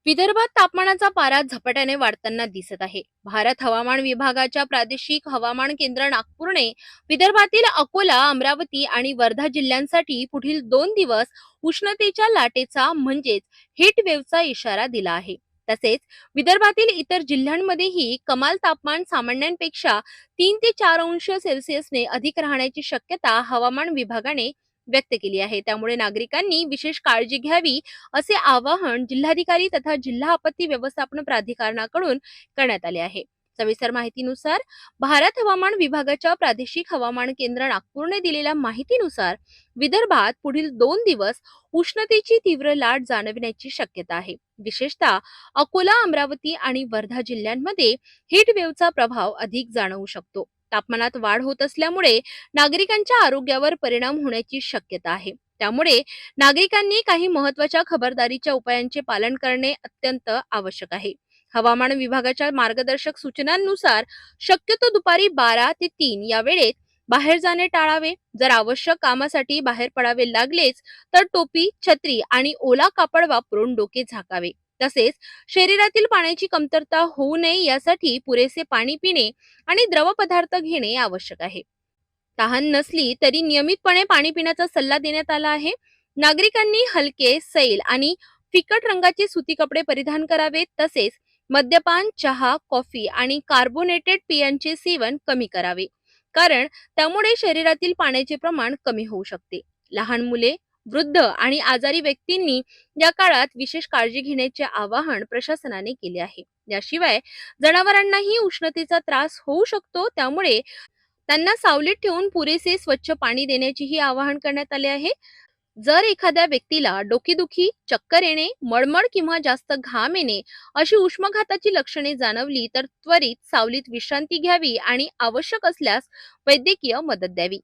विदर्भात तापमानाचा पारा झपाट्याने वाढताना दिसत आहे. भारत हवामान विभागाच्या प्रादेशिक हवामान केंद्र नागपूरने विदर्भातील अकोला, अमरावती आणि वर्धा जिल्ह्यांसाठी पुढील 2 दिवस उष्णतेच्या लाटेचा म्हणजेच हीट वेव्हचा इशारा दिला आहे. तसेच विदर्भातील इतर जिल्ह्यांमध्येही कमाल तापमान सामान्यांपेक्षा 3 ते 4 अंश सेल्सिअसने अधिक राहण्याची शक्यता हवामान विभागाने व्यक्त केली आहे. त्यामुळे नागरिकांनी विशेष काळजी घ्यावी असे आवाहन जिल्हाधिकारी तथा जिल्हा आपत्ती व्यवस्थापन प्राधिकरणाकडून करण्यात आले आहे. सविस्तर माहितीनुसार भारत हवामान विभागाच्या प्रादेशिक हवामान केंद्र नागपूरने दिलेल्या माहितीनुसार विदर्भात पुढील 2 दिवस उष्णतेची तीव्र लाट जाणवण्याची शक्यता आहे. विशेषतः अकोला, अमरावती आणि वर्धा जिल्ह्यांमध्ये हीट वेव्हचा प्रभाव अधिक जाणवू शकतो. तापमानात वाढ होत असल्यामुळे नागरिकांच्या आरोग्यावर परिणाम होण्याची शक्यता आहे. त्यामुळे नागरिकांनी काही महत्त्वाच्या खबरदारीच्या उपायांचे पालन करणे अत्यंत आवश्यक आहे. हवामान विभागाच्या मार्गदर्शक सूचनांनुसार शक्यतो दुपारी 12 ते 3 या वेळेत बाहेर जाणे टाळावे. जर आवश्यक कामासाठी बाहेर पडावे लागलेच तर टोपी, छत्री आणि ओला कापड वापरून डोके झाकावे. तसेच शरीरातील पाण्याची कमतरता होऊ नये यासाठी पुरेसे पाणी पिणे आणि द्रव पदार्थ घेणे आवश्यक आहे. तहान नसली तरी नियमितपणे पाणी पिण्याचा सल्ला देण्यात आला आहे. नागरिकांनी हलके, सैल आणि फिकट रंगाचे सुती कपडे परिधान करावेत. तसेच मद्यपान, चहा, कॉफी आणि कार्बोनेटेड पेयांचे सेवन कमी करावे, कारण त्यामुळे शरीरातील पाण्याचे प्रमाण कमी होऊ शकते. लहान मुले, वृद्ध आणि आजारी व्यक्तींनी या काळात विशेष काळजी घेण्याचे आवाहन प्रशासनाने केले आहे. याशिवाय जनावरांनाही उष्णतेचा त्रास होऊ शकतो, त्यामुळे त्यांना सावलीत ठेवून पुरेसे स्वच्छ पाणी देण्याचेही आवाहन करण्यात आले आहे. जर एखाद्या व्यक्तीला डोकेदुखी, चक्कर येणे, मळमळ किंवा जास्त घाम येणे अशी उष्माघाताची लक्षणे जाणवली तर त्वरित सावलीत विश्रांती घ्यावी आणि आवश्यक असल्यास वैद्यकीय मदत द्यावी.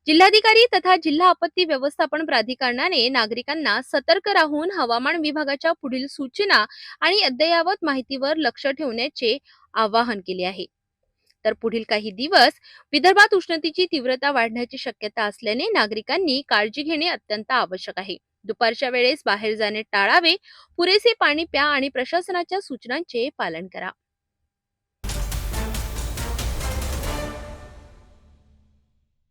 जिल्हाधिकारी तथा जिल्हा आपत्ती व्यवस्थापन प्राधिकरणाने नागरिकांना सतर्क राहून हवामान विभागाच्या पुढील सूचना आणि अद्ययावत माहितीवर लक्ष ठेवण्याचे आवाहन केले आहे. तर पुढील काही दिवस विदर्भात उष्णतेची तीव्रता वाढण्याची शक्यता असल्याने नागरिकांनी काळजी घेणे अत्यंत आवश्यक आहे. दुपारच्या वेळेस बाहेर जाणे टाळावे, पुरेसे पाणी प्या आणि प्रशासनाच्या सूचनांचे पालन करा.